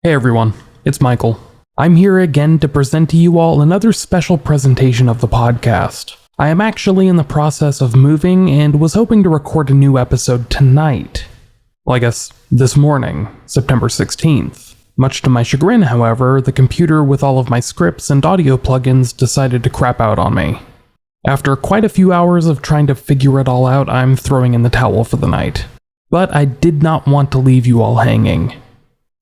Hey everyone, it's Michael. I'm here again to present to you all another special presentation of the podcast. I am actually in the process of moving and was hoping to record a new episode tonight. Well, I guess this morning, September 16th. Much to my chagrin, however, the computer with all of my scripts and audio plugins decided to crap out on me. After quite a few hours of trying to figure it all out, I'm throwing in the towel for the night. But I did not want to leave you all hanging.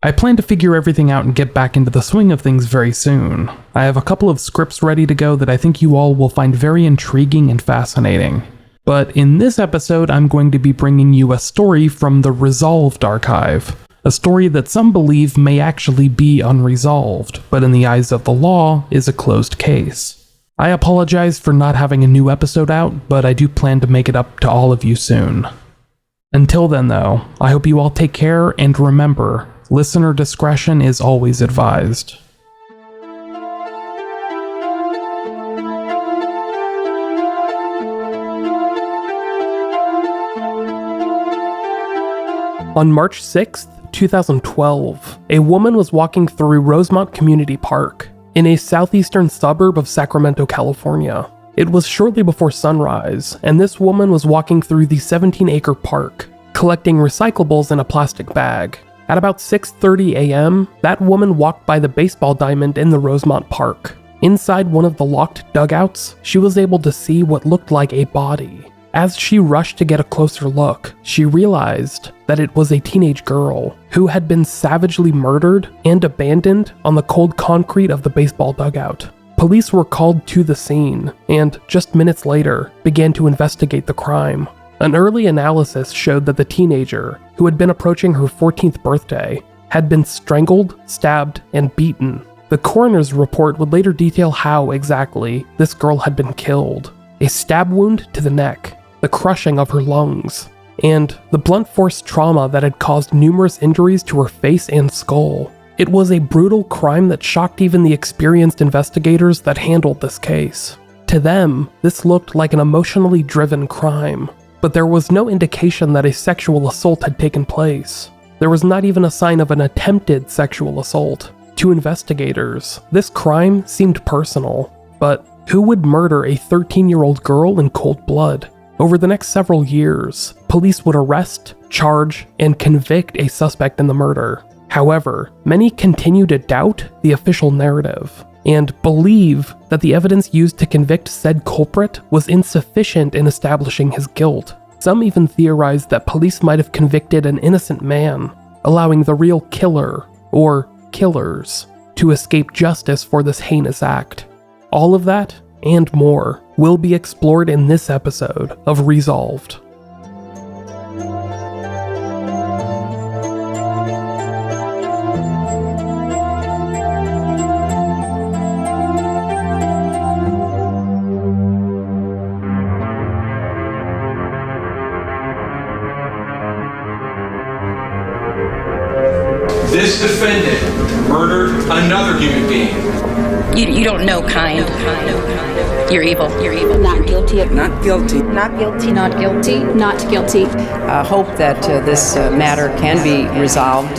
I plan to figure everything out and get back into the swing of things very soon. I have a couple of scripts ready to go that I think you all will find very intriguing and fascinating. But in this episode, I'm going to be bringing you a story from the Resolved archive. A story that some believe may actually be unresolved, but in the eyes of the law is a closed case. I apologize for not having a new episode out, but I do plan to make it up to all of you soon. Until then though, I hope you all take care, and remember, listener discretion is always advised. On March 6th, 2012, a woman was walking through Rosemont Community Park in a southeastern suburb of Sacramento, California. It was shortly before sunrise, and this woman was walking through the 17-acre park, collecting recyclables in a plastic bag. At about 6:30 a.m., that woman walked by the baseball diamond in the Rosemont Park. Inside one of the locked dugouts, she was able to see what looked like a body. As she rushed to get a closer look, she realized that it was a teenage girl who had been savagely murdered and abandoned on the cold concrete of the baseball dugout. Police were called to the scene, and just minutes later, began to investigate the crime. An early analysis showed that the teenager, who had been approaching her 14th birthday, had been strangled, stabbed, and beaten. The coroner's report would later detail how exactly this girl had been killed. A stab wound to the neck, the crushing of her lungs, and the blunt force trauma that had caused numerous injuries to her face and skull. It was a brutal crime that shocked even the experienced investigators that handled this case. To them, this looked like an emotionally driven crime, but there was no indication that a sexual assault had taken place. There was not even a sign of an attempted sexual assault. To investigators, this crime seemed personal, but who would murder a 13-year-old girl in cold blood? Over the next several years, police would arrest, charge, and convict a suspect in the murder. However, many continue to doubt the official narrative and believe that the evidence used to convict said culprit was insufficient in establishing his guilt. Some even theorize that police might have convicted an innocent man, allowing the real killer, or killers, to escape justice for this heinous act. All of that, and more, will be explored in this episode of Resolved. This defendant murdered another human being. You don't know kind. You're evil. You're evil. Not guilty. Not guilty. Not guilty. Not guilty. Not guilty. Hope that this matter can be resolved.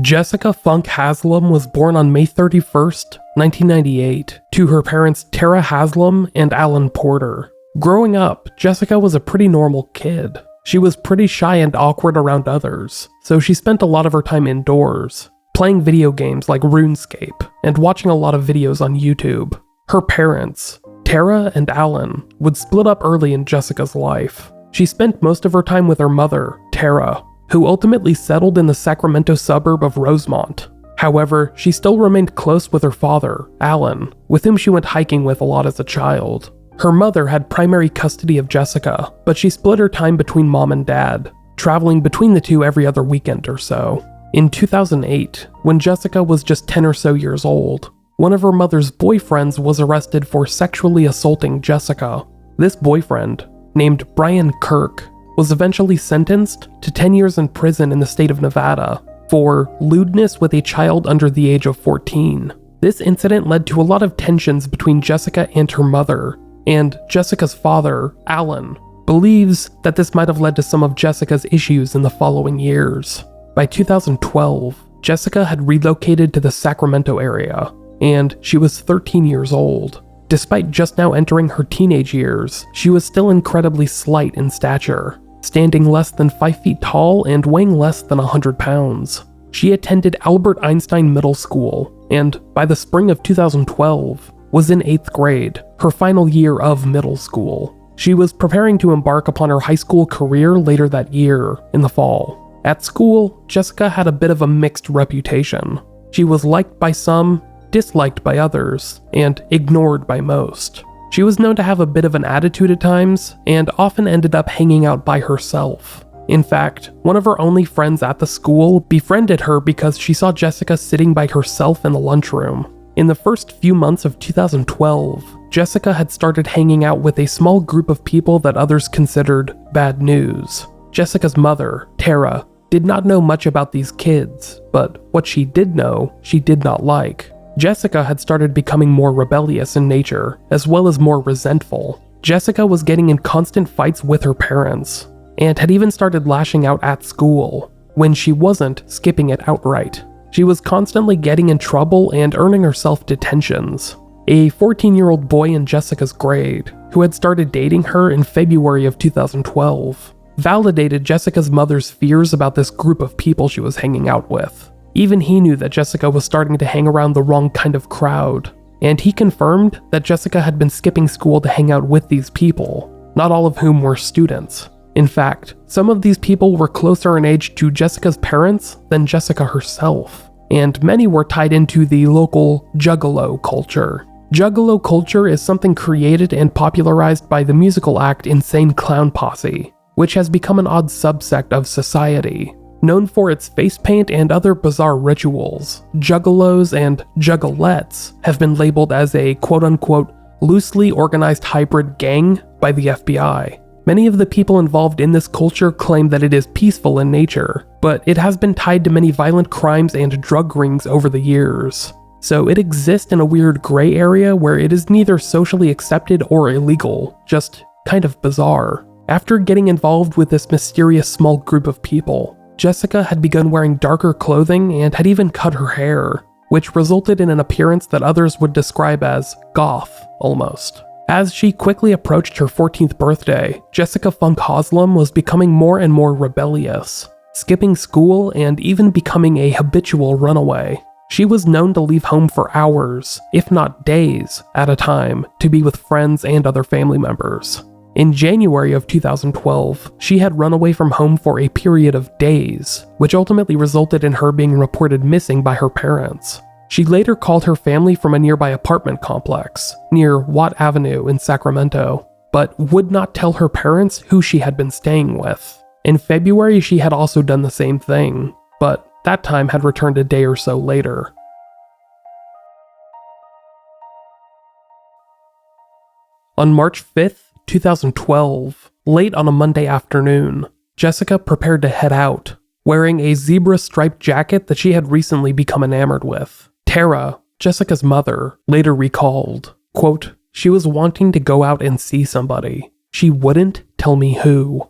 Jessica Funk-Haslam was born on May 31st, 1998, to her parents Tara Haslam and Alan Porter. Growing up, Jessica was a pretty normal kid. She was pretty shy and awkward around others, so she spent a lot of her time indoors, playing video games like RuneScape, and watching a lot of videos on YouTube. Her parents, Tara and Alan, would split up early in Jessica's life. She spent most of her time with her mother, Tara, who ultimately settled in the Sacramento suburb of Rosemont. However, she still remained close with her father, Alan, with whom she went hiking with a lot as a child. Her mother had primary custody of Jessica, but she split her time between mom and dad, traveling between the two every other weekend or so. In 2008, when Jessica was just 10 or so years old, one of her mother's boyfriends was arrested for sexually assaulting Jessica. This boyfriend, named Brian Kirk, was eventually sentenced to 10 years in prison in the state of Nevada for lewdness with a child under the age of 14. This incident led to a lot of tensions between Jessica and her mother, and Jessica's father, Alan, believes that this might have led to some of Jessica's issues in the following years. By 2012, Jessica had relocated to the Sacramento area, and she was 13 years old. Despite just now entering her teenage years, she was still incredibly slight in stature, standing less than 5 feet tall and weighing less than 100 pounds. She attended Albert Einstein Middle School, and by the spring of 2012, was in 8th grade, her final year of middle school. She was preparing to embark upon her high school career later that year, in the fall. At school, Jessica had a bit of a mixed reputation. She was liked by some, disliked by others, and ignored by most. She was known to have a bit of an attitude at times, and often ended up hanging out by herself. In fact, one of her only friends at the school befriended her because she saw Jessica sitting by herself in the lunchroom. In the first few months of 2012, Jessica had started hanging out with a small group of people that others considered bad news. Jessica's mother, Tara, did not know much about these kids, but what she did know, she did not like. Jessica had started becoming more rebellious in nature, as well as more resentful. Jessica was getting in constant fights with her parents, and had even started lashing out at school, when she wasn't skipping it outright. She was constantly getting in trouble and earning herself detentions. A 14-year-old boy in Jessica's grade, who had started dating her in February of 2012, validated Jessica's mother's fears about this group of people she was hanging out with. Even he knew that Jessica was starting to hang around the wrong kind of crowd, and he confirmed that Jessica had been skipping school to hang out with these people, not all of whom were students. In fact, some of these people were closer in age to Jessica's parents than Jessica herself, and many were tied into the local juggalo culture. Juggalo culture is something created and popularized by the musical act Insane Clown Posse, which has become an odd subsect of society. Known for its face paint and other bizarre rituals, juggalos and juggalettes have been labeled as a quote-unquote loosely organized hybrid gang by the FBI. Many of the people involved in this culture claim that it is peaceful in nature, but it has been tied to many violent crimes and drug rings over the years. So it exists in a weird gray area where it is neither socially accepted or illegal, just kind of bizarre. After getting involved with this mysterious small group of people, Jessica had begun wearing darker clothing and had even cut her hair, which resulted in an appearance that others would describe as goth, almost. As she quickly approached her 14th birthday, Jessica Funk-Haslam was becoming more and more rebellious, skipping school and even becoming a habitual runaway. She was known to leave home for hours, if not days, at a time to be with friends and other family members. In January of 2012, she had run away from home for a period of days, which ultimately resulted in her being reported missing by her parents. She later called her family from a nearby apartment complex, near Watt Avenue in Sacramento, but would not tell her parents who she had been staying with. In February, she had also done the same thing, but that time had returned a day or so later. On March 5th, 2012, late on a Monday afternoon, Jessica prepared to head out, wearing a zebra-striped jacket that she had recently become enamored with. Tara, Jessica's mother, later recalled, quote, "She was wanting to go out and see somebody. She wouldn't tell me who."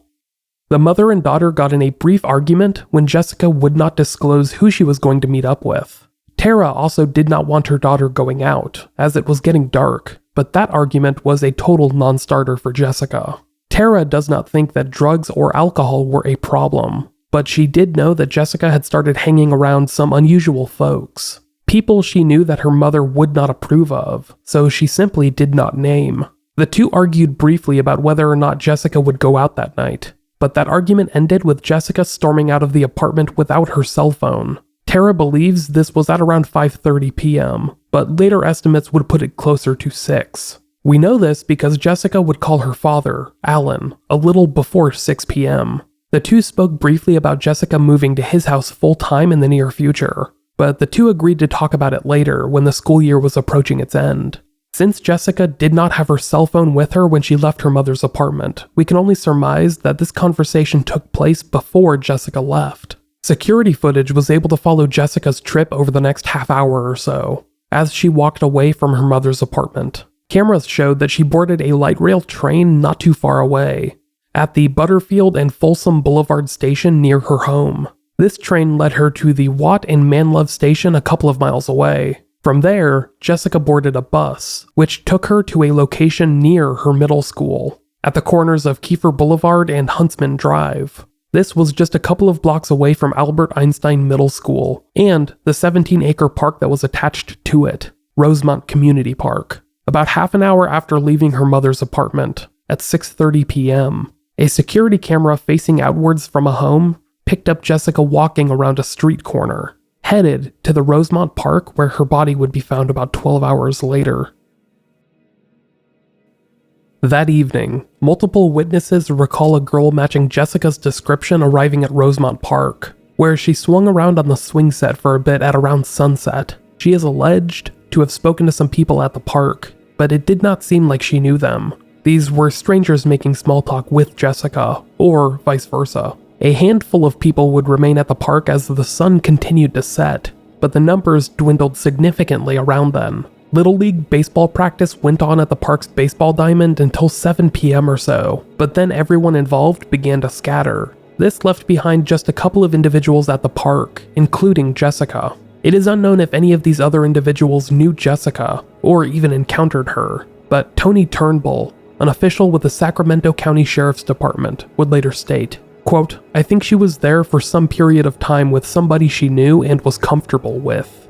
The mother and daughter got in a brief argument when Jessica would not disclose who she was going to meet up with. Tara also did not want her daughter going out, as it was getting dark, but that argument was a total non-starter for Jessica. Tara does not think that drugs or alcohol were a problem, but she did know that Jessica had started hanging around some unusual folks. People she knew that her mother would not approve of, so she simply did not name. The two argued briefly about whether or not Jessica would go out that night, but that argument ended with Jessica storming out of the apartment without her cell phone. Tara believes this was at around 5:30 p.m., but later estimates would put it closer to 6. We know this because Jessica would call her father, Alan, a little before 6 p.m. The two spoke briefly about Jessica moving to his house full-time in the near future, but the two agreed to talk about it later when the school year was approaching its end. Since Jessica did not have her cell phone with her when she left her mother's apartment, we can only surmise that this conversation took place before Jessica left. Security footage was able to follow Jessica's trip over the next half hour or so, as she walked away from her mother's apartment. Cameras showed that she boarded a light rail train not too far away. at the Butterfield and Folsom Boulevard station near her home. This train led her to the Watt and Manlove station a couple of miles away. From there, Jessica boarded a bus, which took her to a location near her middle school, at the corners of Kiefer Boulevard and Huntsman Drive. This was just a couple of blocks away from Albert Einstein Middle School and the 17-acre park that was attached to it, Rosemont Community Park. About half an hour after leaving her mother's apartment, at 6:30 p.m., a security camera facing outwards from a home picked up Jessica walking around a street corner, headed to the Rosemont Park where her body would be found about 12 hours later. That evening, multiple witnesses recall a girl matching Jessica's description arriving at Rosemont Park, where she swung around on the swing set for a bit at around sunset. She is alleged to have spoken to some people at the park, but it did not seem like she knew them. These were strangers making small talk with Jessica, or vice versa. A handful of people would remain at the park as the sun continued to set, but the numbers dwindled significantly around then. Little League baseball practice went on at the park's baseball diamond until 7 p.m. or so, but then everyone involved began to scatter. This left behind just a couple of individuals at the park, including Jessica. It is unknown if any of these other individuals knew Jessica, or even encountered her, but Tony Turnbull, an official with the Sacramento County Sheriff's Department, would later state, quote, "I think she was there for some period of time with somebody she knew and was comfortable with."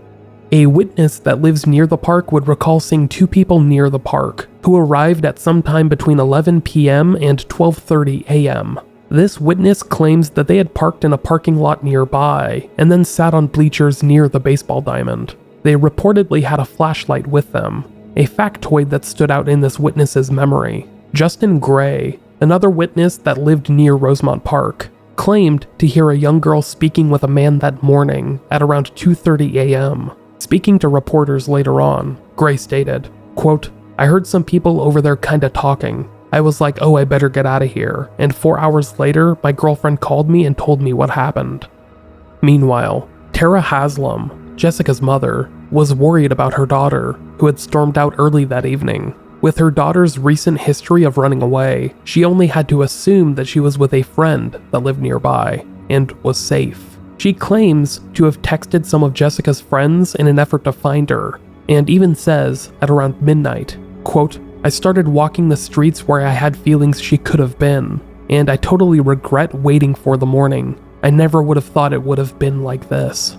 A witness that lives near the park would recall seeing two people near the park, who arrived at some time between 11 p.m. and 12:30 a.m. This witness claims that they had parked in a parking lot nearby, and then sat on bleachers near the baseball diamond. They reportedly had a flashlight with them, a factoid that stood out in this witness's memory. Justin Gray, another witness that lived near Rosemont Park, claimed to hear a young girl speaking with a man that morning at around 2:30 a.m. Speaking to reporters later on, Gray stated, quote, "I heard some people over there kinda talking. I was like, oh, I better get out of here, and 4 hours later, my girlfriend called me and told me what happened." Meanwhile, Tara Haslam, Jessica's mother, was worried about her daughter, who had stormed out early that evening. With her daughter's recent history of running away, she only had to assume that she was with a friend that lived nearby, and was safe. She claims to have texted some of Jessica's friends in an effort to find her, and even says, at around midnight, quote, "I started walking the streets where I had feelings she could have been, and I totally regret waiting for the morning. I never would have thought it would have been like this."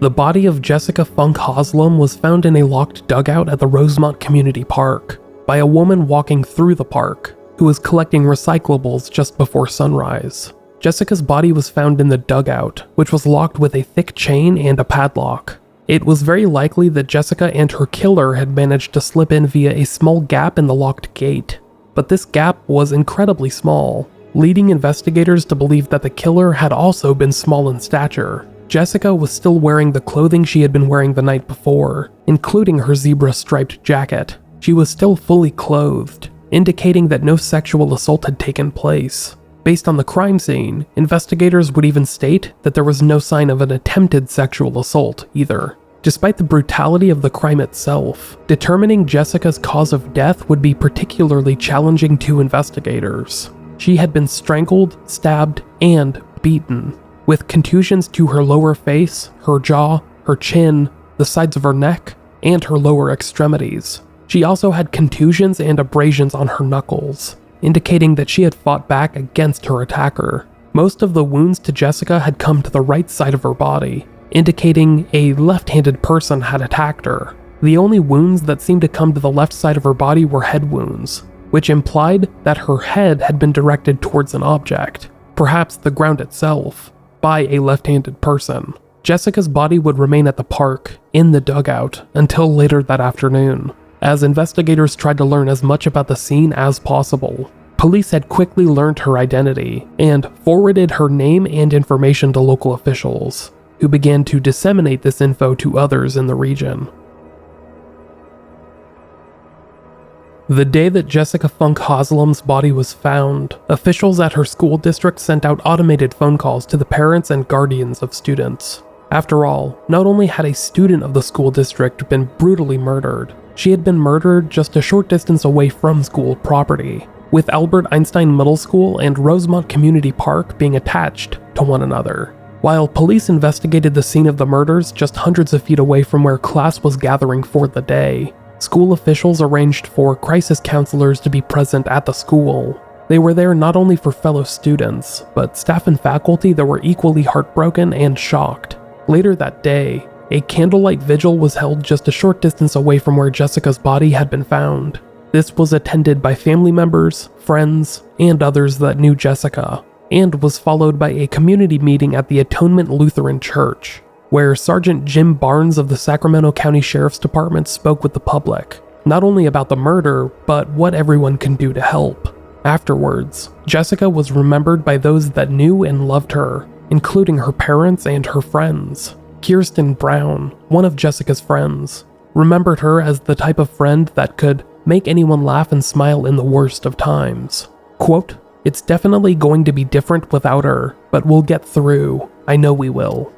The body of Jessica Funk-Haslam was found in a locked dugout at the Rosemont Community Park by a woman walking through the park who was collecting recyclables just before sunrise. Jessica's body was found in the dugout, which was locked with a thick chain and a padlock. It was very likely that Jessica and her killer had managed to slip in via a small gap in the locked gate, but this gap was incredibly small, leading investigators to believe that the killer had also been small in stature. Jessica was still wearing the clothing she had been wearing the night before, including her zebra-striped jacket. She was still fully clothed, indicating that no sexual assault had taken place. Based on the crime scene, investigators would even state that there was no sign of an attempted sexual assault either. Despite the brutality of the crime itself, determining Jessica's cause of death would be particularly challenging to investigators. She had been strangled, stabbed, and beaten, with contusions to her lower face, her jaw, her chin, the sides of her neck, and her lower extremities. She also had contusions and abrasions on her knuckles, indicating that she had fought back against her attacker. Most of the wounds to Jessica had come to the right side of her body, indicating a left-handed person had attacked her. The only wounds that seemed to come to the left side of her body were head wounds, which implied that her head had been directed towards an object, perhaps the ground itself, by a left-handed person. Jessica's body would remain at the park, in the dugout, until later that afternoon. As investigators tried to learn as much about the scene as possible, police had quickly learned her identity and forwarded her name and information to local officials, who began to disseminate this info to others in the region. The day that Jessica Funk-Haslam's body was found, officials at her school district sent out automated phone calls to the parents and guardians of students. After all, not only had a student of the school district been brutally murdered, She had been murdered just a short distance away from school property, with Albert Einstein Middle School and Rosemont Community Park being attached to one another. While police investigated the scene of the murders just hundreds of feet away from where class was gathering for the day, school officials arranged for crisis counselors to be present at the school. They were there not only for fellow students, but staff and faculty that were equally heartbroken and shocked. Later that day, a candlelight vigil was held just a short distance away from where Jessica's body had been found. This was attended by family members, friends, and others that knew Jessica, and was followed by a community meeting at the Atonement Lutheran Church, where Sergeant Jim Barnes of the Sacramento County Sheriff's Department spoke with the public, not only about the murder, but what everyone can do to help. Afterwards, Jessica was remembered by those that knew and loved her, including her parents and her friends. Kirsten Brown, one of Jessica's friends, remembered her as the type of friend that could make anyone laugh and smile in the worst of times. Quote, "It's definitely going to be different without her, but we'll get through. I know we will."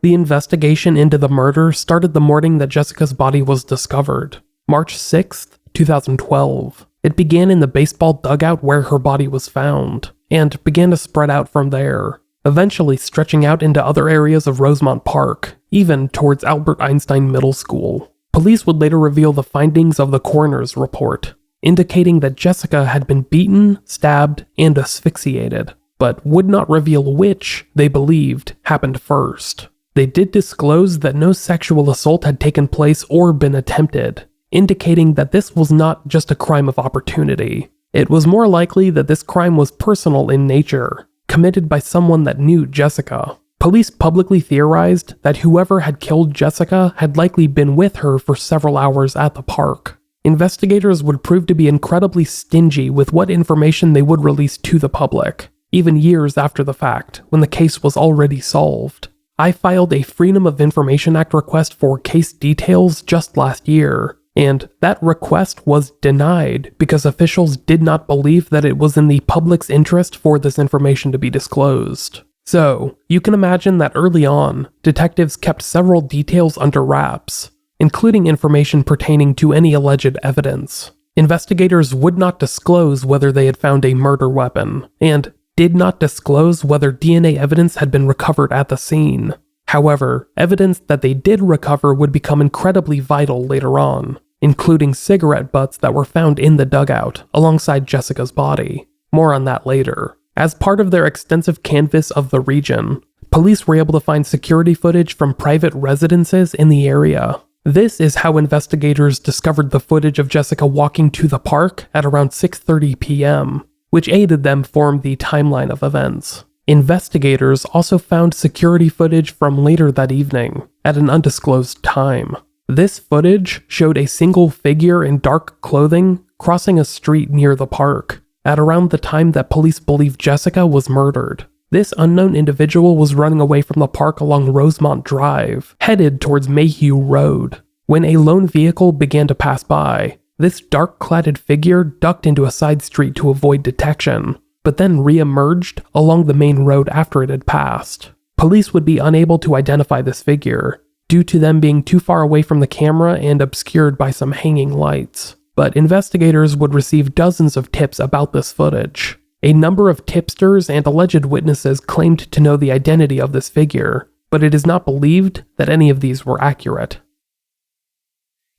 The investigation into the murder started the morning that Jessica's body was discovered, March 6th, 2012. It began in the baseball dugout where her body was found, and began to spread out from there, eventually stretching out into other areas of Rosemont Park, even towards Albert Einstein Middle School. Police would later reveal the findings of the coroner's report, indicating that Jessica had been beaten, stabbed, and asphyxiated, but would not reveal which, they believed, happened first. They did disclose that no sexual assault had taken place or been attempted, indicating that this was not just a crime of opportunity. It was more likely that this crime was personal in nature, committed by someone that knew Jessica. Police publicly theorized that whoever had killed Jessica had likely been with her for several hours at the park. Investigators would prove to be incredibly stingy with what information they would release to the public, even years after the fact, when the case was already solved. I filed a Freedom of Information Act request for case details just last year, and that request was denied because officials did not believe that it was in the public's interest for this information to be disclosed. So, you can imagine that early on, detectives kept several details under wraps, including information pertaining to any alleged evidence. Investigators would not disclose whether they had found a murder weapon, and did not disclose whether DNA evidence had been recovered at the scene. However, evidence that they did recover would become incredibly vital later on, including cigarette butts that were found in the dugout alongside Jessica's body. More on that later. As part of their extensive canvass of the region, police were able to find security footage from private residences in the area. This is how investigators discovered the footage of Jessica walking to the park at around 6:30 p.m., which aided them form the timeline of events. Investigators also found security footage from later that evening, at an undisclosed time. This footage showed a single figure in dark clothing crossing a street near the park, at around the time that police believe Jessica was murdered. This unknown individual was running away from the park along Rosemont Drive, headed towards Mayhew Road. When a lone vehicle began to pass by, this dark-cladded figure ducked into a side street to avoid detection, but then re-emerged along the main road after it had passed. Police would be unable to identify this figure, due to them being too far away from the camera and obscured by some hanging lights. But investigators would receive dozens of tips about this footage. A number of tipsters and alleged witnesses claimed to know the identity of this figure, but it is not believed that any of these were accurate.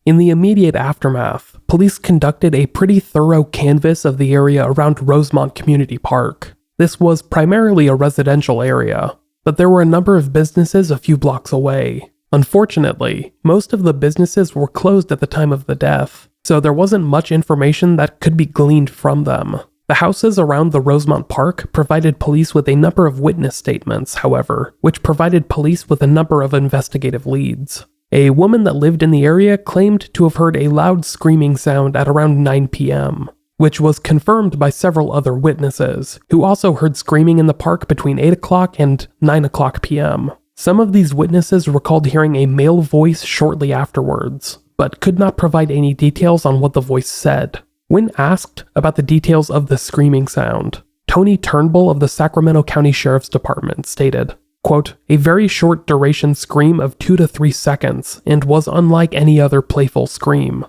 In the immediate aftermath, police conducted a pretty thorough canvass of the area around Rosemont Community Park. This was primarily a residential area, but there were a number of businesses a few blocks away. Unfortunately, most of the businesses were closed at the time of the death, so there wasn't much information that could be gleaned from them. The houses around the Rosemont Park provided police with a number of witness statements, however, which provided police with a number of investigative leads. A woman that lived in the area claimed to have heard a loud screaming sound at around 9 p.m., which was confirmed by several other witnesses, who also heard screaming in the park between 8 o'clock and 9 o'clock p.m. Some of these witnesses recalled hearing a male voice shortly afterwards, but could not provide any details on what the voice said. When asked about the details of the screaming sound, Tony Turnbull of the Sacramento County Sheriff's Department stated, quote, a very short duration scream of 2 to 3 seconds and was unlike any other playful scream.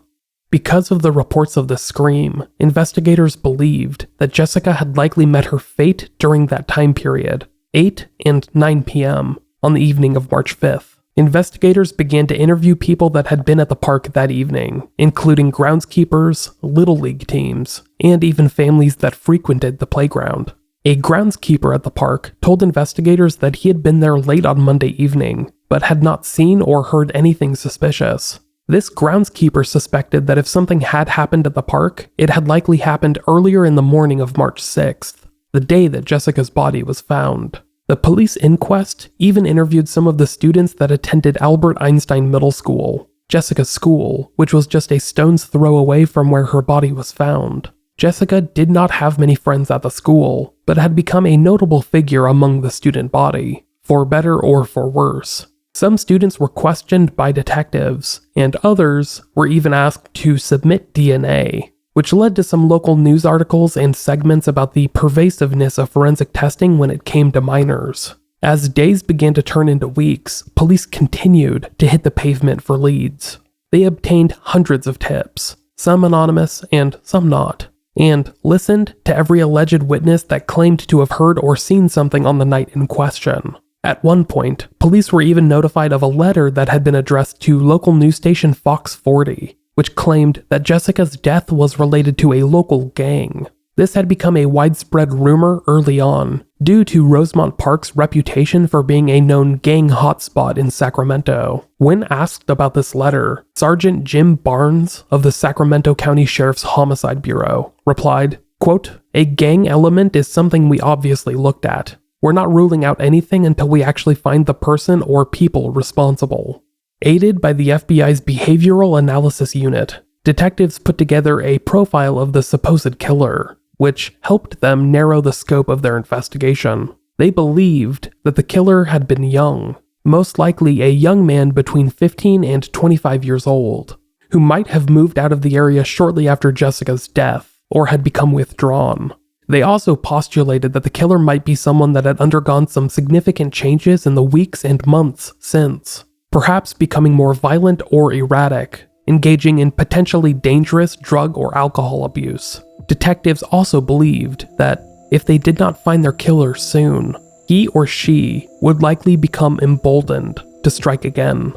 Because of the reports of the scream, investigators believed that Jessica had likely met her fate during that time period, 8 and 9 p.m., on the evening of March 5th. Investigators began to interview people that had been at the park that evening, including groundskeepers, Little League teams, and even families that frequented the playground. A groundskeeper at the park told investigators that he had been there late on Monday evening, but had not seen or heard anything suspicious. This groundskeeper suspected that if something had happened at the park, it had likely happened earlier in the morning of March 6th, the day that Jessica's body was found. The police inquest even interviewed some of the students that attended Albert Einstein Middle School, Jessica's school, which was just a stone's throw away from where her body was found. Jessica did not have many friends at the school, but had become a notable figure among the student body, for better or for worse. Some students were questioned by detectives, and others were even asked to submit DNA, which led to some local news articles and segments about the pervasiveness of forensic testing when it came to minors. As days began to turn into weeks, police continued to hit the pavement for leads. They obtained hundreds of tips, some anonymous and some not, and listened to every alleged witness that claimed to have heard or seen something on the night in question. At one point, police were even notified of a letter that had been addressed to local news station Fox 40, which claimed that Jessica's death was related to a local gang. This had become a widespread rumor early on, due to Rosemont Park's reputation for being a known gang hotspot in Sacramento. When asked about this letter, Sergeant Jim Barnes of the Sacramento County Sheriff's Homicide Bureau replied, quote, a gang element is something we obviously looked at. We're not ruling out anything until we actually find the person or people responsible. Aided by the FBI's Behavioral Analysis Unit, detectives put together a profile of the supposed killer, which helped them narrow the scope of their investigation. They believed that the killer had been young, most likely a young man between 15 and 25 years old, who might have moved out of the area shortly after Jessica's death, or had become withdrawn. They also postulated that the killer might be someone that had undergone some significant changes in the weeks and months since, perhaps becoming more violent or erratic, engaging in potentially dangerous drug or alcohol abuse. Detectives also believed that if they did not find their killer soon, he or she would likely become emboldened to strike again.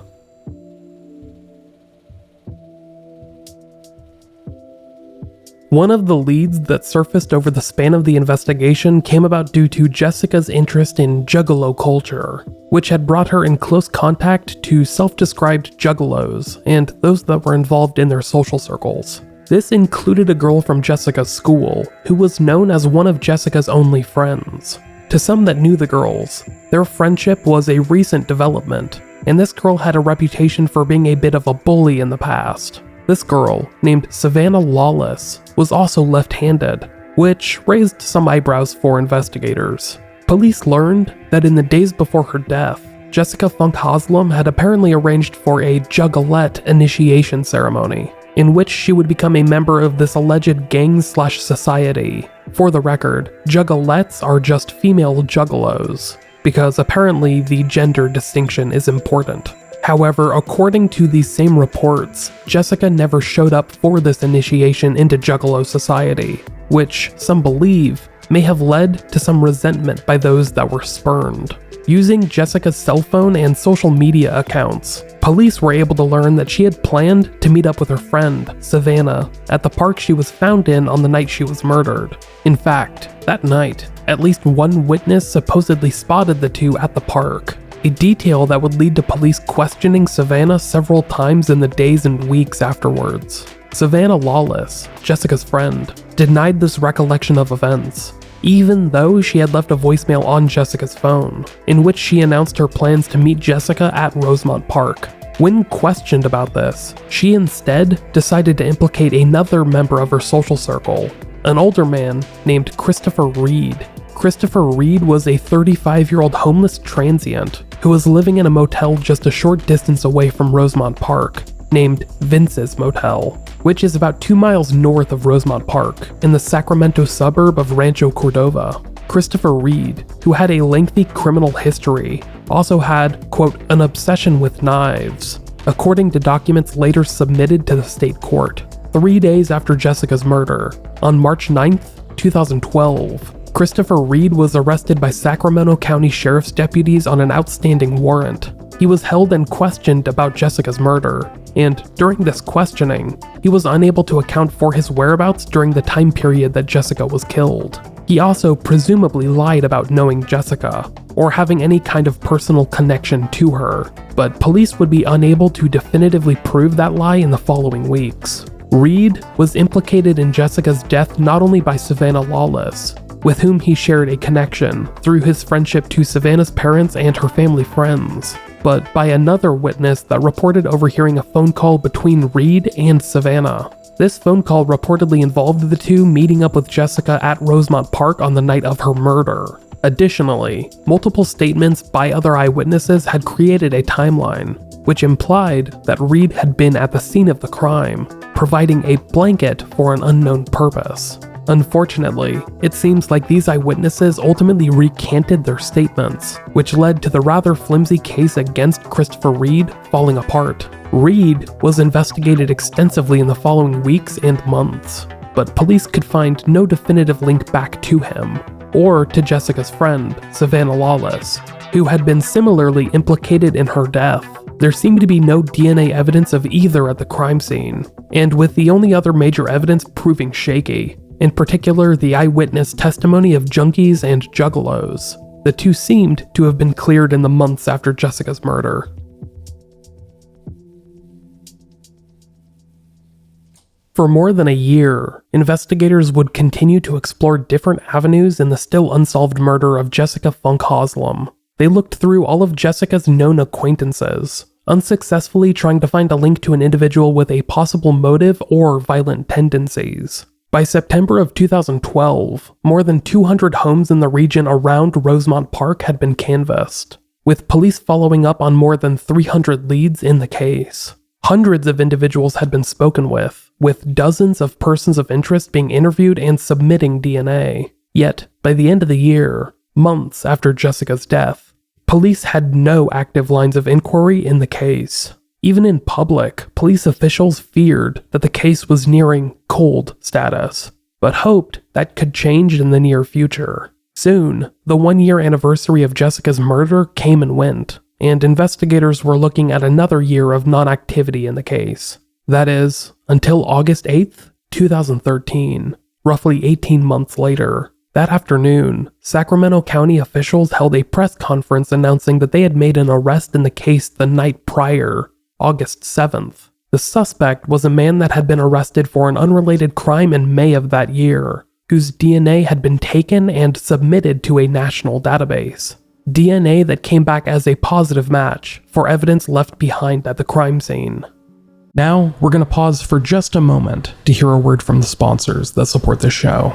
One of the leads that surfaced over the span of the investigation came about due to Jessica's interest in juggalo culture, which had brought her in close contact to self-described juggalos and those that were involved in their social circles. This included a girl from Jessica's school, who was known as one of Jessica's only friends. To some that knew the girls, their friendship was a recent development, and this girl had a reputation for being a bit of a bully in the past. This girl, named Savannah Lawless, was also left-handed, which raised some eyebrows for investigators. Police learned that in the days before her death, Jessica Funk-Haslam had apparently arranged for a juggalette initiation ceremony, in which she would become a member of this alleged gang/society. For the record, juggalettes are just female juggalos, because apparently the gender distinction is important. However, according to these same reports, Jessica never showed up for this initiation into Juggalo society, which some believe may have led to some resentment by those that were spurned. Using Jessica's cell phone and social media accounts, police were able to learn that she had planned to meet up with her friend, Savannah, at the park she was found in on the night she was murdered. In fact, that night, at least one witness supposedly spotted the two at the park, a detail that would lead to police questioning Savannah several times in the days and weeks afterwards. Savannah Lawless, Jessica's friend, denied this recollection of events, even though she had left a voicemail on Jessica's phone, in which she announced her plans to meet Jessica at Rosemont Park. When questioned about this, she instead decided to implicate another member of her social circle, an older man named Christopher Reed. Christopher Reed was a 35-year-old homeless transient who was living in a motel just a short distance away from Rosemont Park, named Vince's Motel, which is about 2 miles north of Rosemont Park, in the Sacramento suburb of Rancho Cordova. Christopher Reed, who had a lengthy criminal history, also had, quote, an obsession with knives, according to documents later submitted to the state court. 3 days after Jessica's murder, on March 9th, 2012, Christopher Reed was arrested by Sacramento County Sheriff's deputies on an outstanding warrant. He was held and questioned about Jessica's murder, and during this questioning, he was unable to account for his whereabouts during the time period that Jessica was killed. He also presumably lied about knowing Jessica, or having any kind of personal connection to her, but police would be unable to definitively prove that lie in the following weeks. Reed was implicated in Jessica's death not only by Savannah Lawless, with whom he shared a connection through his friendship to Savannah's parents and her family friends, but by another witness that reported overhearing a phone call between Reed and Savannah. This phone call reportedly involved the two meeting up with Jessica at Rosemont Park on the night of her murder. Additionally, multiple statements by other eyewitnesses had created a timeline, which implied that Reed had been at the scene of the crime, providing a blanket for an unknown purpose. Unfortunately, it seems like these eyewitnesses ultimately recanted their statements, which led to the rather flimsy case against Christopher Reed falling apart. Reed was investigated extensively in the following weeks and months, but police could find no definitive link back to him, or to Jessica's friend, Savannah Lawless, who had been similarly implicated in her death. There seemed to be no DNA evidence of either at the crime scene, and with the only other major evidence proving shaky, in particular the eyewitness testimony of junkies and juggalos, the two seemed to have been cleared in the months after Jessica's murder. For more than a year, investigators would continue to explore different avenues in the still unsolved murder of Jessica Funk-Haslam. They looked through all of Jessica's known acquaintances, unsuccessfully trying to find a link to an individual with a possible motive or violent tendencies. By September of 2012, more than 200 homes in the region around Rosemont Park had been canvassed, with police following up on more than 300 leads in the case. Hundreds of individuals had been spoken with dozens of persons of interest being interviewed and submitting DNA. Yet, by the end of the year, months after Jessica's death, police had no active lines of inquiry in the case. Even in public, police officials feared that the case was nearing cold status, but hoped that could change in the near future. Soon, the 1-year anniversary of Jessica's murder came and went, and investigators were looking at another year of non-activity in the case. That is, until August 8th, 2013, roughly 18 months later. That afternoon, Sacramento County officials held a press conference announcing that they had made an arrest in the case the night prior, August 7th. The suspect was a man that had been arrested for an unrelated crime in May of that year, whose DNA had been taken and submitted to a national database. DNA that came back as a positive match for evidence left behind at the crime scene. Now, we're going to pause for just a moment to hear a word from the sponsors that support this show.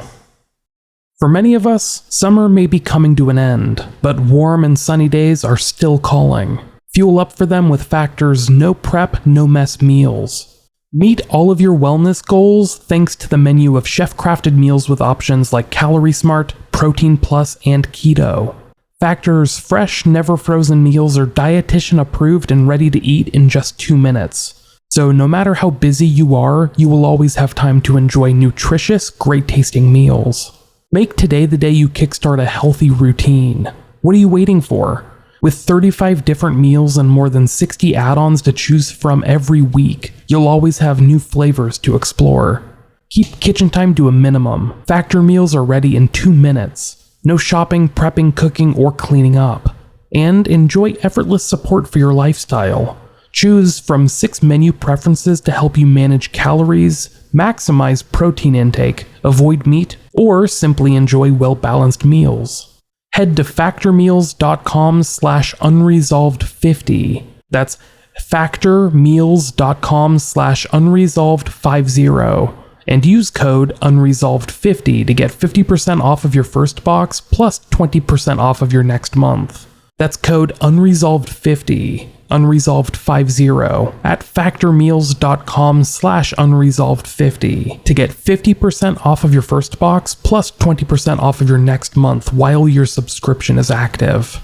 For many of us, summer may be coming to an end, but warm and sunny days are still calling. Fuel up for them with Factor's no prep, no mess meals. Meet all of your wellness goals thanks to the menu of chef-crafted meals with options like Calorie Smart, Protein Plus, and Keto. Factor's fresh, never-frozen meals are dietitian approved and ready to eat in just 2 minutes. So no matter how busy you are, you will always have time to enjoy nutritious, great-tasting meals. Make today the day you kickstart a healthy routine. What are you waiting for? With 35 different meals and more than 60 add-ons to choose from every week, you'll always have new flavors to explore. Keep kitchen time to a minimum. Factor meals are ready in 2 minutes. No shopping, prepping, cooking, or cleaning up. And enjoy effortless support for your lifestyle. Choose from 6 menu preferences to help you manage calories, maximize protein intake, avoid meat, or simply enjoy well-balanced meals. Head to factormeals.com/unresolved50. That's factormeals.com/unresolved50 and use code unresolved50 to get 50% off of your first box plus 20% off of your next month. That's code unresolved50. unresolved50 at factormeals.com/unresolved50 to get 50% off of your first box plus 20% off of your next month while your subscription is active.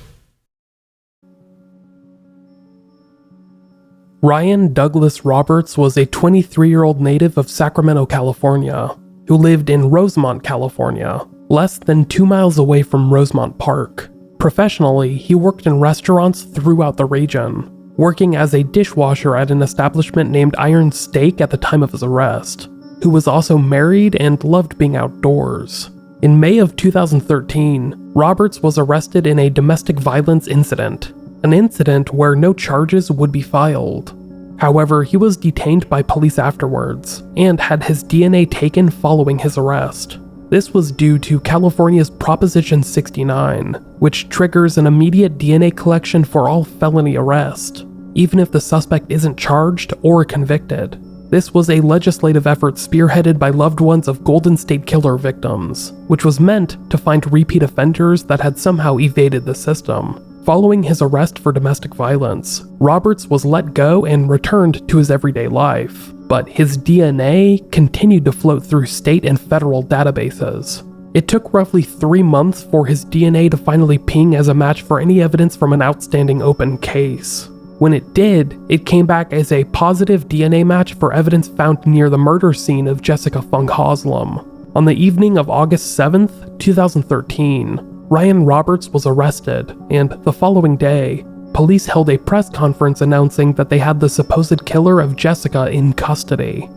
Ryan Douglas Roberts was a 23-year-old native of Sacramento, California, who lived in Rosemont, California, less than 2 miles away from Rosemont Park. Professionally, he worked in restaurants throughout the region, working as a dishwasher at an establishment named Iron Steak at the time of his arrest, who was also married and loved being outdoors. In May of 2013, Roberts was arrested in a domestic violence incident, an incident where no charges would be filed. However, he was detained by police afterwards, and had his DNA taken following his arrest. This was due to California's Proposition 69, which triggers an immediate DNA collection for all felony arrest, even if the suspect isn't charged or convicted. This was a legislative effort spearheaded by loved ones of Golden State Killer victims, which was meant to find repeat offenders that had somehow evaded the system. Following his arrest for domestic violence, Roberts was let go and returned to his everyday life, but his DNA continued to float through state and federal databases. It took roughly 3 months for his DNA to finally ping as a match for any evidence from an outstanding open case. When it did, it came back as a positive DNA match for evidence found near the murder scene of Jessica Funk-Haslam. On the evening of August 7th, 2013, Ryan Roberts was arrested, and the following day, police held a press conference announcing that they had the supposed killer of Jessica in custody.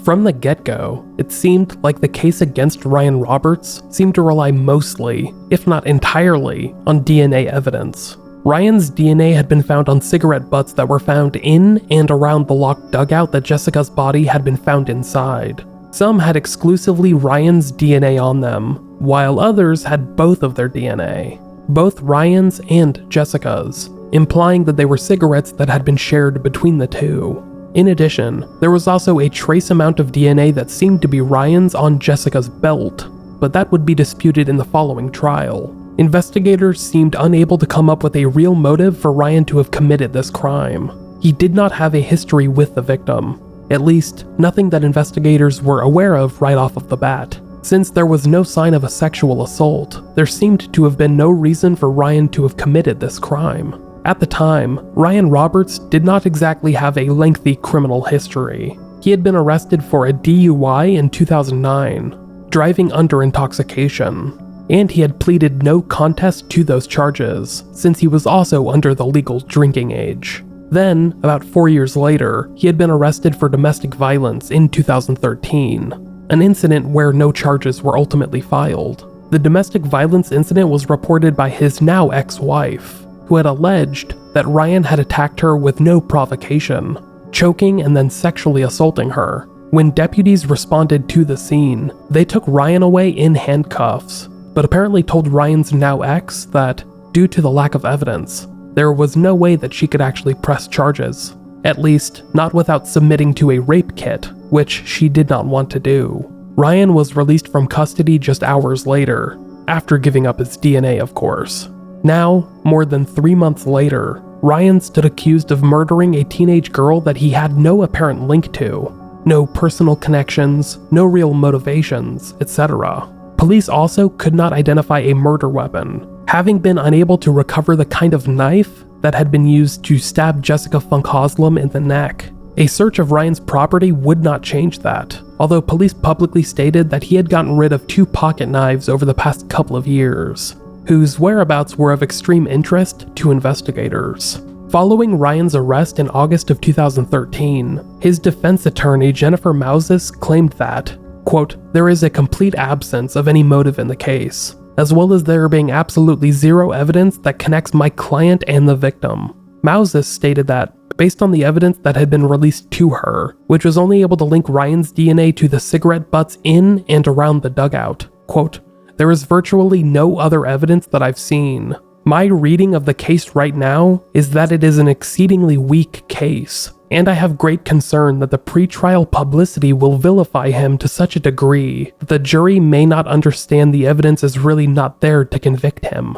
From the get-go, it seemed like the case against Ryan Roberts seemed to rely mostly, if not entirely, on DNA evidence. Ryan's DNA had been found on cigarette butts that were found in and around the locked dugout that Jessica's body had been found inside. Some had exclusively Ryan's DNA on them, while others had both of their DNA, both Ryan's and Jessica's, implying that they were cigarettes that had been shared between the two. In addition, there was also a trace amount of DNA that seemed to be Ryan's on Jessica's belt, but that would be disputed in the following trial. Investigators seemed unable to come up with a real motive for Ryan to have committed this crime. He did not have a history with the victim, at least nothing that investigators were aware of right off of the bat. Since there was no sign of a sexual assault, there seemed to have been no reason for Ryan to have committed this crime. At the time, Ryan Roberts did not exactly have a lengthy criminal history. He had been arrested for a DUI in 2009, driving under intoxication, and he had pleaded no contest to those charges, since he was also under the legal drinking age. Then, about 4 years later, he had been arrested for domestic violence in 2013, an incident where no charges were ultimately filed. The domestic violence incident was reported by his now ex-wife, who had alleged that Ryan had attacked her with no provocation, choking and then sexually assaulting her. When deputies responded to the scene, they took Ryan away in handcuffs, but apparently told Ryan's now ex that, due to the lack of evidence, there was no way that she could actually press charges, at least not without submitting to a rape kit, which she did not want to do. Ryan was released from custody just hours later, after giving up his DNA, of course. Now, more than 3 months later, Ryan stood accused of murdering a teenage girl that he had no apparent link to, no personal connections, no real motivations, etc. Police also could not identify a murder weapon, having been unable to recover the kind of knife that had been used to stab Jessica Funk-Haslam in the neck. A search of Ryan's property would not change that, although police publicly stated that he had gotten rid of 2 pocket knives over the past couple of years, whose whereabouts were of extreme interest to investigators. Following Ryan's arrest in August of 2013, his defense attorney Jennifer Mouses claimed that, quote, "There is a complete absence of any motive in the case, as well as there being absolutely zero evidence that connects my client and the victim." Mouses stated that, based on the evidence that had been released to her, which was only able to link Ryan's DNA to the cigarette butts in and around the dugout, quote, "There is virtually no other evidence that I've seen. My reading of the case right now is that it is an exceedingly weak case, and I have great concern that the pretrial publicity will vilify him to such a degree that the jury may not understand the evidence is really not there to convict him."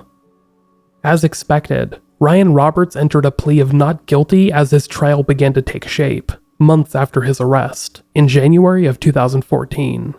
As expected, Ryan Roberts entered a plea of not guilty as his trial began to take shape, months after his arrest, in January of 2014.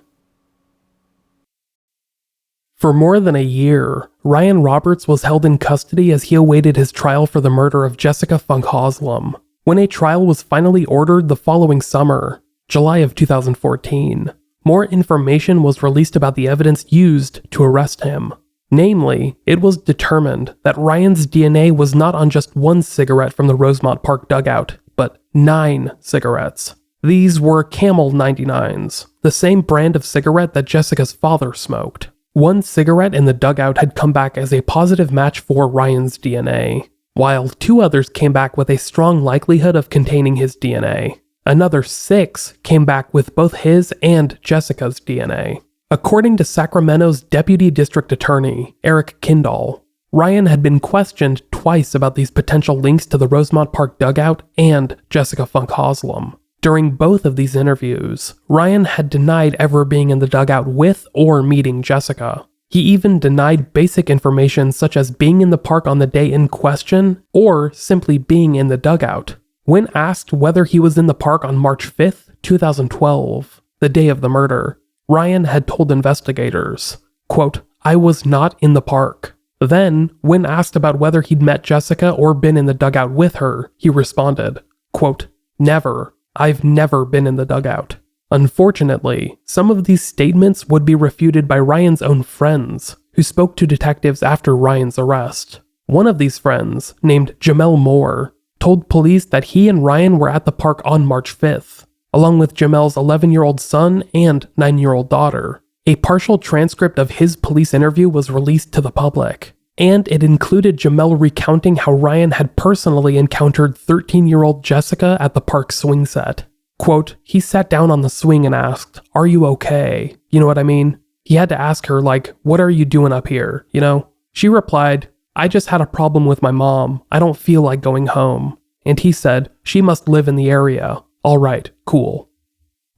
For more than a year, Ryan Roberts was held in custody as he awaited his trial for the murder of Jessica Funk-Haslam, when a trial was finally ordered the following summer, July of 2014. More information was released about the evidence used to arrest him. Namely, it was determined that Ryan's DNA was not on just one cigarette from the Rosemont Park dugout, but 9 cigarettes. These were Camel 99s, the same brand of cigarette that Jessica's father smoked. One cigarette in the dugout had come back as a positive match for Ryan's DNA, while 2 others came back with a strong likelihood of containing his DNA. Another 6 came back with both his and Jessica's DNA. According to Sacramento's Deputy District Attorney, Eric Kindall, Ryan had been questioned twice about these potential links to the Rosemont Park dugout and Jessica Funk-Haslam. During both of these interviews, Ryan had denied ever being in the dugout with or meeting Jessica. He even denied basic information such as being in the park on the day in question or simply being in the dugout. When asked whether he was in the park on March 5th, 2012, the day of the murder, Ryan had told investigators, quote, "I was not in the park." Then, when asked about whether he'd met Jessica or been in the dugout with her, he responded, quote, "Never. I've never been in the dugout." Unfortunately, some of these statements would be refuted by Ryan's own friends, who spoke to detectives after Ryan's arrest. One of these friends, named Jamel Moore, told police that he and Ryan were at the park on March 5th, along with Jamel's 11-year-old son and 9-year-old daughter. A partial transcript of his police interview was released to the public, and it included Jamel recounting how Ryan had personally encountered 13-year-old Jessica at the park swing set. Quote, "He sat down on the swing and asked, 'Are you okay?' You know what I mean? He had to ask her, like, 'What are you doing up here?' You know? She replied, 'I just had a problem with my mom. I don't feel like going home.' And he said, 'She must live in the area. All right, cool.'"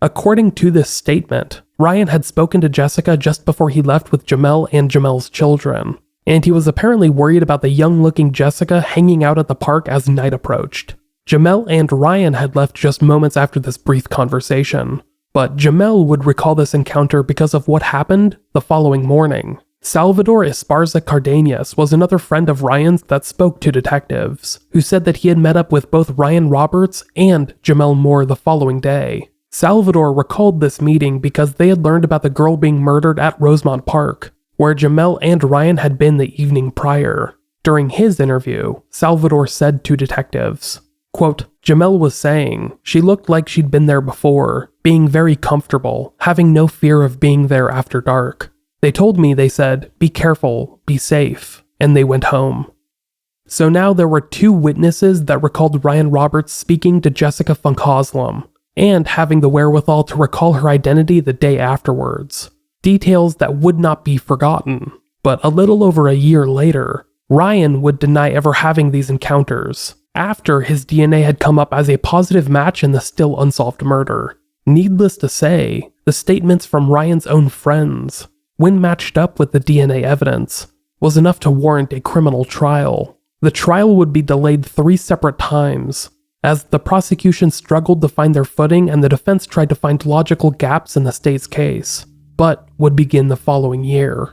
According to this statement, Ryan had spoken to Jessica just before he left with Jamel and Jamel's children, and he was apparently worried about the young-looking Jessica hanging out at the park as night approached. Jamel and Ryan had left just moments after this brief conversation, but Jamel would recall this encounter because of what happened the following morning. Salvador Esparza Cardenas was another friend of Ryan's that spoke to detectives, who said that he had met up with both Ryan Roberts and Jamel Moore the following day. Salvador recalled this meeting because they had learned about the girl being murdered at Rosemont Park, where Jamel and Ryan had been the evening prior. During his interview, Salvador said to detectives, quote, "Jamel was saying she looked like she'd been there before, being very comfortable, having no fear of being there after dark. They told me, they said, 'Be careful, be safe,' and they went home." So now there were 2 witnesses that recalled Ryan Roberts speaking to Jessica Funk-Haslam, and having the wherewithal to recall her identity the day afterwards. Details that would not be forgotten. But a little over a year later, Ryan would deny ever having these encounters, after his DNA had come up as a positive match in the still unsolved murder. Needless to say, the statements from Ryan's own friends, when matched up with the DNA evidence, was enough to warrant a criminal trial. The trial would be delayed 3 separate times, as the prosecution struggled to find their footing and the defense tried to find logical gaps in the state's case, but would begin the following year.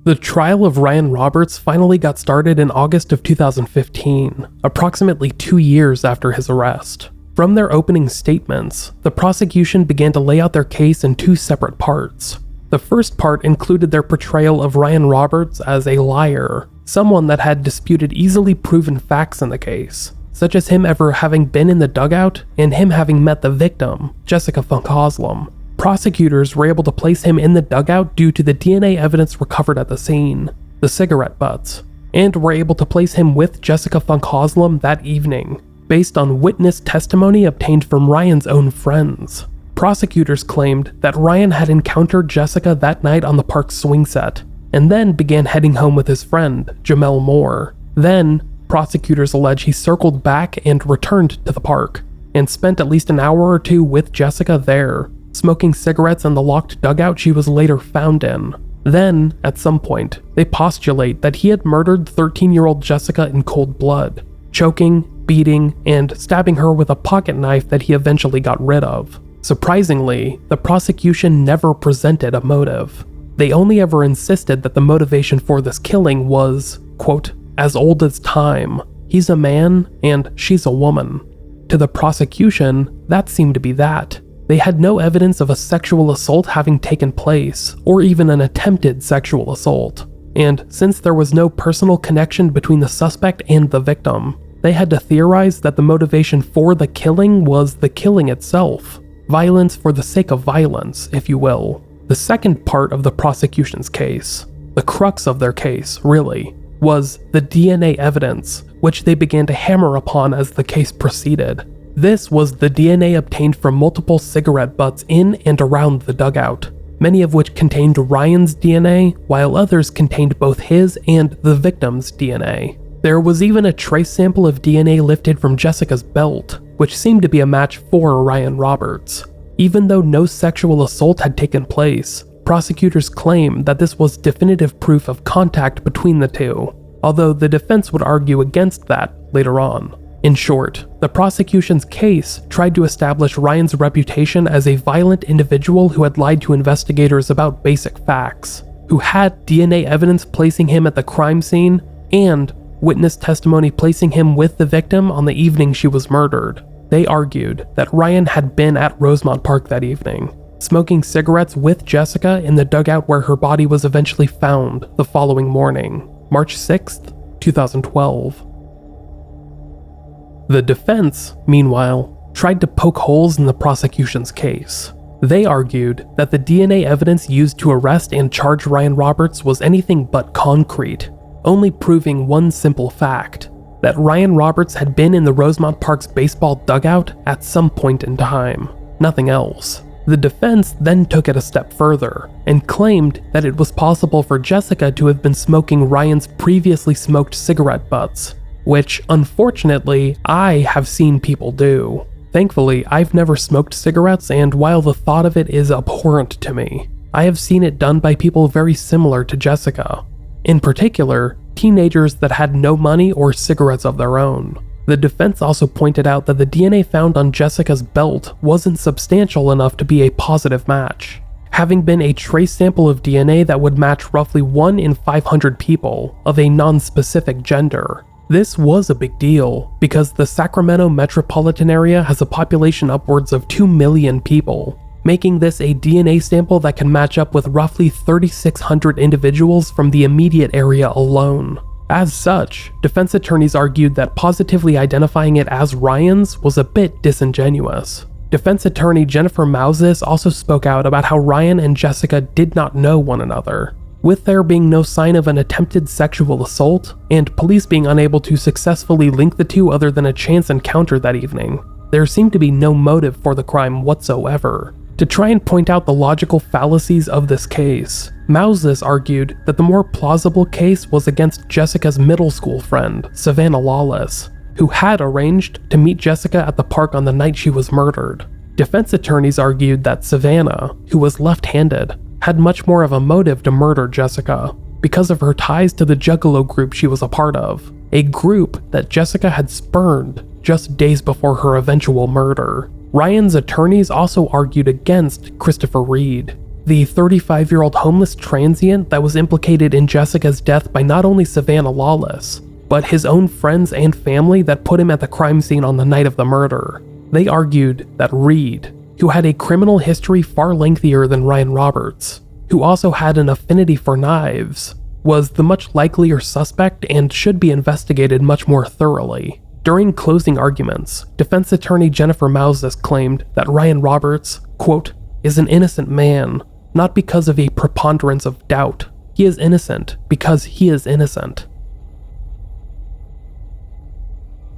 The trial of Ryan Roberts finally got started in August of 2015, approximately 2 years after his arrest. From their opening statements, the prosecution began to lay out their case in 2 separate parts. The first part included their portrayal of Ryan Roberts as a liar, someone that had disputed easily proven facts in the case, such as him ever having been in the dugout and him having met the victim, Jessica Funk-Haslam. Prosecutors were able to place him in the dugout due to the DNA evidence recovered at the scene, the cigarette butts, and were able to place him with Jessica Funk-Haslam that evening, based on witness testimony obtained from Ryan's own friends. Prosecutors claimed that Ryan had encountered Jessica that night on the park's swing set, and then began heading home with his friend, Jamel Moore. Then, prosecutors allege he circled back and returned to the park, and spent at least an hour or 2 with Jessica there, smoking cigarettes in the locked dugout she was later found in. Then, at some point, they postulate that he had murdered 13-year-old Jessica in cold blood, choking, beating, and stabbing her with a pocket knife that he eventually got rid of. Surprisingly, the prosecution never presented a motive. They only ever insisted that the motivation for this killing was, quote, as old as time. He's a man and she's a woman. To the prosecution, that seemed to be that. They had no evidence of a sexual assault having taken place, or even an attempted sexual assault. And since there was no personal connection between the suspect and the victim, they had to theorize that the motivation for the killing was the killing itself. Violence for the sake of violence, if you will. The second part of the prosecution's case, the crux of their case, really, was the DNA evidence, which they began to hammer upon as the case proceeded. This was the DNA obtained from multiple cigarette butts in and around the dugout, many of which contained Ryan's DNA, while others contained both his and the victim's DNA. There was even a trace sample of DNA lifted from Jessica's belt, which seemed to be a match for Ryan Roberts. Even though no sexual assault had taken place, prosecutors claim that this was definitive proof of contact between the two, although the defense would argue against that later on. In short, the prosecution's case tried to establish Ryan's reputation as a violent individual who had lied to investigators about basic facts, who had DNA evidence placing him at the crime scene, and witness testimony placing him with the victim on the evening she was murdered. They argued that Ryan had been at Rosemont Park that evening, smoking cigarettes with Jessica in the dugout where her body was eventually found the following morning, March 6th, 2012. The defense, meanwhile, tried to poke holes in the prosecution's case. They argued that the DNA evidence used to arrest and charge Ryan Roberts was anything but concrete, only proving one simple fact: that Ryan Roberts had been in the Rosemont Park's baseball dugout at some point in time, nothing else. The defense then took it a step further and claimed that it was possible for Jessica to have been smoking Ryan's previously smoked cigarette butts, which unfortunately I have seen people do. Thankfully, I've never smoked cigarettes, and while the thought of it is abhorrent to me, I have seen it done by people very similar to Jessica. In particular, teenagers that had no money or cigarettes of their own. The defense also pointed out that the DNA found on Jessica's belt wasn't substantial enough to be a positive match, having been a trace sample of DNA that would match roughly 1 in 500 people of a non-specific gender. This was a big deal because the Sacramento metropolitan area has a population upwards of 2 million people, making this a DNA sample that can match up with roughly 3,600 individuals from the immediate area alone. As such, defense attorneys argued that positively identifying it as Ryan's was a bit disingenuous. Defense attorney Jennifer Mouses also spoke out about how Ryan and Jessica did not know one another, with there being no sign of an attempted sexual assault, and police being unable to successfully link the two other than a chance encounter that evening. There seemed to be no motive for the crime whatsoever. To try and point out the logical fallacies of this case, Mouses argued that the more plausible case was against Jessica's middle school friend, Savannah Lawless, who had arranged to meet Jessica at the park on the night she was murdered. Defense attorneys argued that Savannah, who was left-handed, had much more of a motive to murder Jessica because of her ties to the Juggalo group she was a part of, a group that Jessica had spurned just days before her eventual murder. Ryan's attorneys also argued against Christopher Reed, the 35-year-old homeless transient that was implicated in Jessica's death by not only Savannah Lawless, but his own friends and family that put him at the crime scene on the night of the murder. They argued that Reed, who had a criminal history far lengthier than Ryan Roberts, who also had an affinity for knives, was the much likelier suspect and should be investigated much more thoroughly. During closing arguments, defense attorney Jennifer Mouses claimed that Ryan Roberts, quote, is an innocent man, not because of a preponderance of doubt. He is innocent because he is innocent.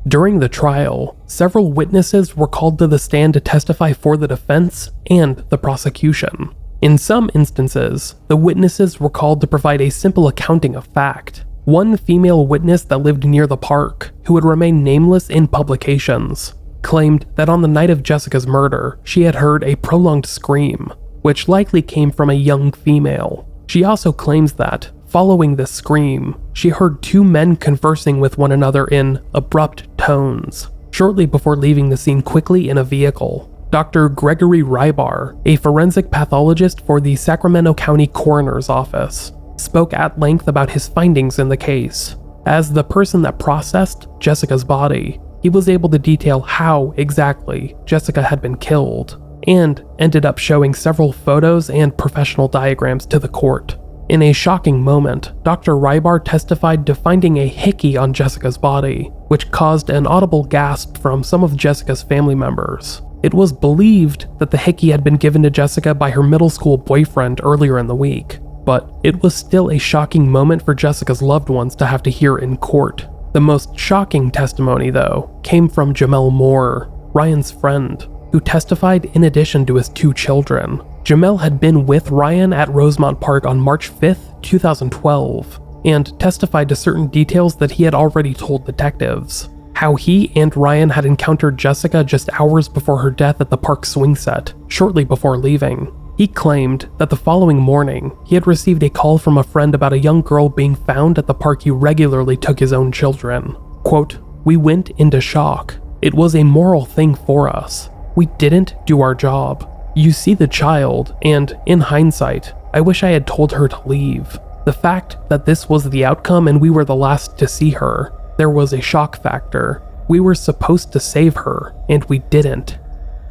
During the trial, several witnesses were called to the stand to testify for the defense and the prosecution. In some instances, the witnesses were called to provide a simple accounting of fact. One female witness that lived near the park, who would remain nameless in publications, claimed that on the night of Jessica's murder, she had heard a prolonged scream, which likely came from a young female. She also claims that, following this scream, she heard two men conversing with one another in abrupt tones, shortly before leaving the scene quickly in a vehicle. Dr. Gregory Rybar, a forensic pathologist for the Sacramento County Coroner's Office, spoke at length about his findings in the case. As the person that processed Jessica's body, he was able to detail how exactly Jessica had been killed, and ended up showing several photos and professional diagrams to the court. In a shocking moment, Dr. Rybar testified to finding a hickey on Jessica's body, which caused an audible gasp from some of Jessica's family members. It was believed that the hickey had been given to Jessica by her middle school boyfriend earlier in the week, but it was still a shocking moment for Jessica's loved ones to have to hear in court. The most shocking testimony, though, came from Jamel Moore, Ryan's friend, who testified in addition to his two children. Jamel had been with Ryan at Rosemont Park on March 5th, 2012, and testified to certain details that he had already told detectives. How he and Ryan had encountered Jessica just hours before her death at the park swing set, shortly before leaving. He claimed that the following morning, he had received a call from a friend about a young girl being found at the park he regularly took his own children. Quote, "We went into shock. It was a moral thing for us. We didn't do our job. You see the child, and in hindsight, I wish I had told her to leave. The fact that this was the outcome and we were the last to see her, there was a shock factor. We were supposed to save her, and we didn't."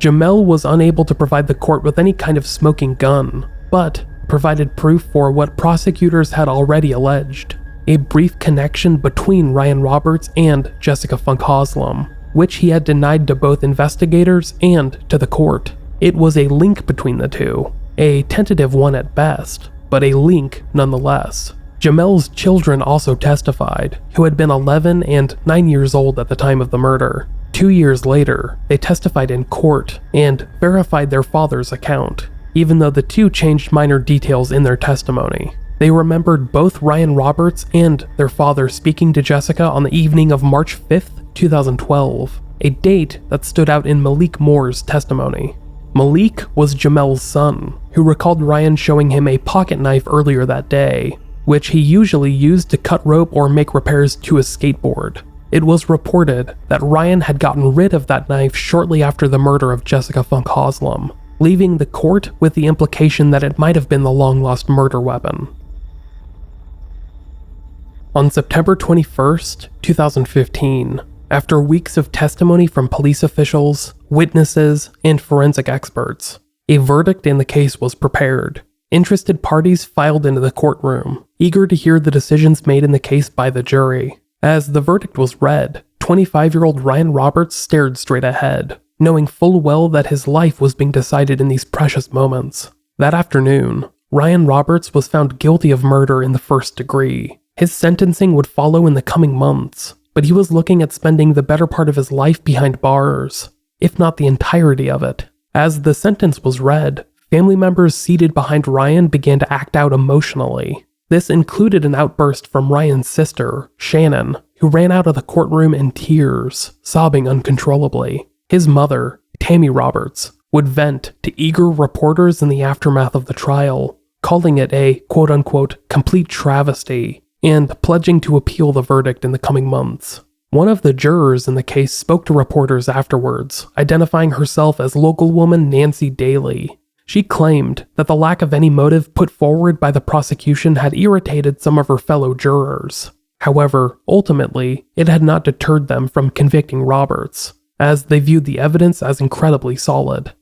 Jamel was unable to provide the court with any kind of smoking gun, but provided proof for what prosecutors had already alleged: a brief connection between Ryan Roberts and Jessica Funk-Haslam, which he had denied to both investigators and to the court. It was a link between the two, a tentative one at best, but a link nonetheless. Jamel's children also testified, who had been 11 and 9 years old at the time of the murder. 2 years later, they testified in court and verified their father's account, even though the two changed minor details in their testimony. They remembered both Ryan Roberts and their father speaking to Jessica on the evening of March 5th, 2012, a date that stood out in Malik Moore's testimony. Malik was Jamel's son, who recalled Ryan showing him a pocket knife earlier that day, which he usually used to cut rope or make repairs to his skateboard. It was reported that Ryan had gotten rid of that knife shortly after the murder of Jessica Funk-Haslam, leaving the court with the implication that it might have been the long-lost murder weapon. On September 21st, 2015, after weeks of testimony from police officials, witnesses, and forensic experts, a verdict in the case was prepared. Interested parties filed into the courtroom, eager to hear the decisions made in the case by the jury. As the verdict was read, 25-year-old Ryan Roberts stared straight ahead, knowing full well that his life was being decided in these precious moments. That afternoon, Ryan Roberts was found guilty of murder in the first degree. His sentencing would follow in the coming months, but he was looking at spending the better part of his life behind bars, if not the entirety of it. As the sentence was read, family members seated behind Ryan began to act out emotionally. This included an outburst from Ryan's sister, Shannon, who ran out of the courtroom in tears, sobbing uncontrollably. His mother, Tammy Roberts, would vent to eager reporters in the aftermath of the trial, calling it a quote-unquote complete travesty, and pledging to appeal the verdict in the coming months. One of the jurors in the case spoke to reporters afterwards, identifying herself as local woman Nancy Daly. She claimed that the lack of any motive put forward by the prosecution had irritated some of her fellow jurors. However, ultimately, it had not deterred them from convicting Roberts, as they viewed the evidence as incredibly solid.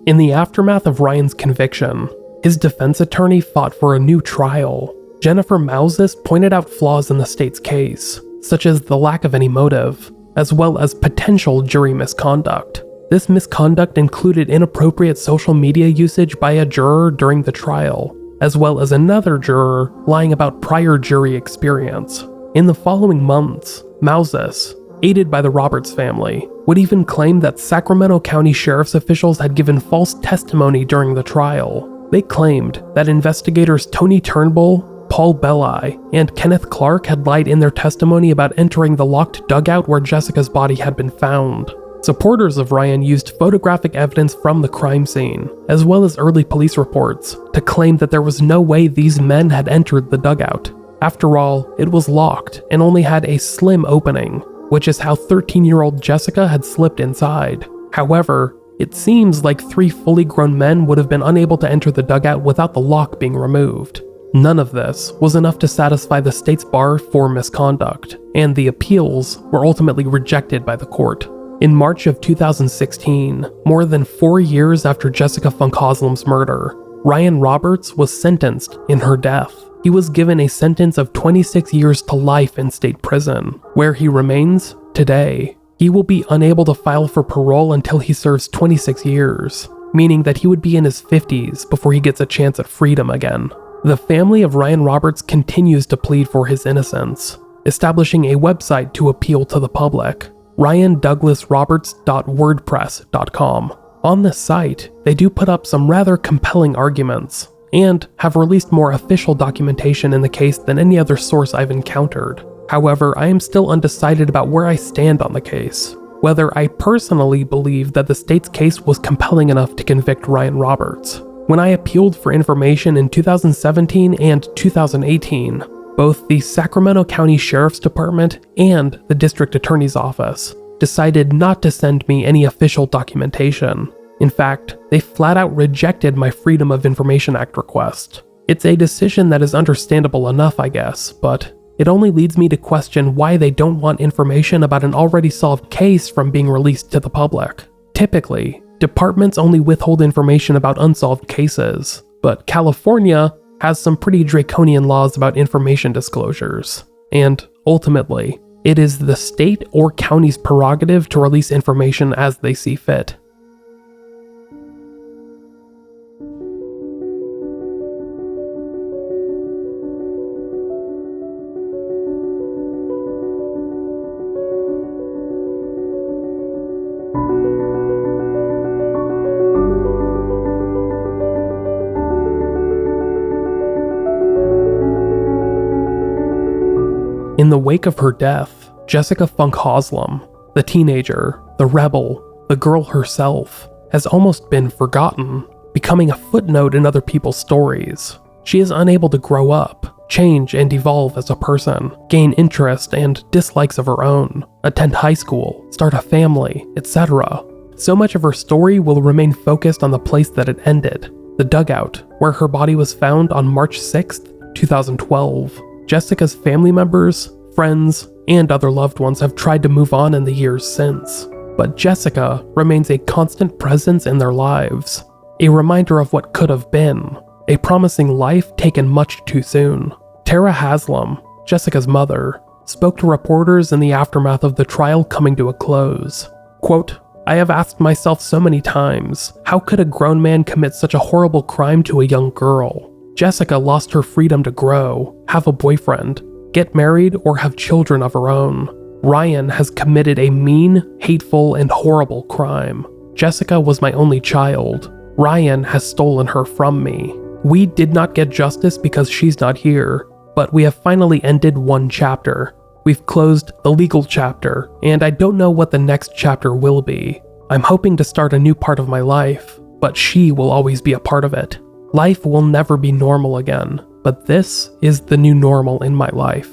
In the aftermath of Ryan's conviction, his defense attorney fought for a new trial. Jennifer Mouses pointed out flaws in the state's case, such as the lack of any motive, as well as potential jury misconduct. This misconduct included inappropriate social media usage by a juror during the trial, as well as another juror lying about prior jury experience. In the following months, Mouses, aided by the Roberts family, would even claim that Sacramento County Sheriff's officials had given false testimony during the trial, They claimed that investigators Tony Turnbull, Paul Belli, and Kenneth Clark had lied in their testimony about entering the locked dugout where Jessica's body had been found. Supporters of Ryan used photographic evidence from the crime scene, as well as early police reports, to claim that there was no way these men had entered the dugout. After all, it was locked and only had a slim opening, which is how 13-year-old Jessica had slipped inside. However, it seems like 3 fully grown men would have been unable to enter the dugout without the lock being removed. None of this was enough to satisfy the state's bar for misconduct, and the appeals were ultimately rejected by the court. In March of 2016, more than 4 years after Jessica Funk-Haslam's murder, Ryan Roberts was sentenced in her death. He was given a sentence of 26 years to life in state prison, where he remains today. He will be unable to file for parole until he serves 26 years, meaning that he would be in his 50s before he gets a chance at freedom again. The family of Ryan Roberts continues to plead for his innocence, establishing a website to appeal to the public, ryandouglasroberts.wordpress.com. On this site, they do put up some rather compelling arguments, and have released more official documentation in the case than any other source I've encountered. However, I am still undecided about where I stand on the case, whether I personally believe that the state's case was compelling enough to convict Ryan Roberts. When I appealed for information in 2017 and 2018, both the Sacramento County Sheriff's Department and the District Attorney's Office decided not to send me any official documentation. In fact, they flat out rejected my Freedom of Information Act request. It's a decision that is understandable enough, I guess, but it only leads me to question why they don't want information about an already solved case from being released to the public. Typically, departments only withhold information about unsolved cases, but California has some pretty draconian laws about information disclosures, and ultimately, it is the state or county's prerogative to release information as they see fit. In the wake of her death, Jessica Funk-Haslam, the teenager, the rebel, the girl herself, has almost been forgotten, becoming a footnote in other people's stories. She is unable to grow up, change and evolve as a person, gain interest and dislikes of her own, attend high school, start a family, etc. So much of her story will remain focused on the place that it ended, the dugout, where her body was found on March 6th, 2012. Jessica's family members, friends, and other loved ones have tried to move on in the years since, but Jessica remains a constant presence in their lives, a reminder of what could have been, a promising life taken much too soon. Tara Haslam, Jessica's mother, spoke to reporters in the aftermath of the trial coming to a close. Quote, "I have asked myself so many times, how could a grown man commit such a horrible crime to a young girl? Jessica lost her freedom to grow, have a boyfriend, get married, or have children of her own. Ryan has committed a mean, hateful, and horrible crime. Jessica was my only child. Ryan has stolen her from me. We did not get justice because she's not here, but we have finally ended one chapter. We've closed the legal chapter, and I don't know what the next chapter will be. I'm hoping to start a new part of my life, but she will always be a part of it. Life will never be normal again, but this is the new normal in my life."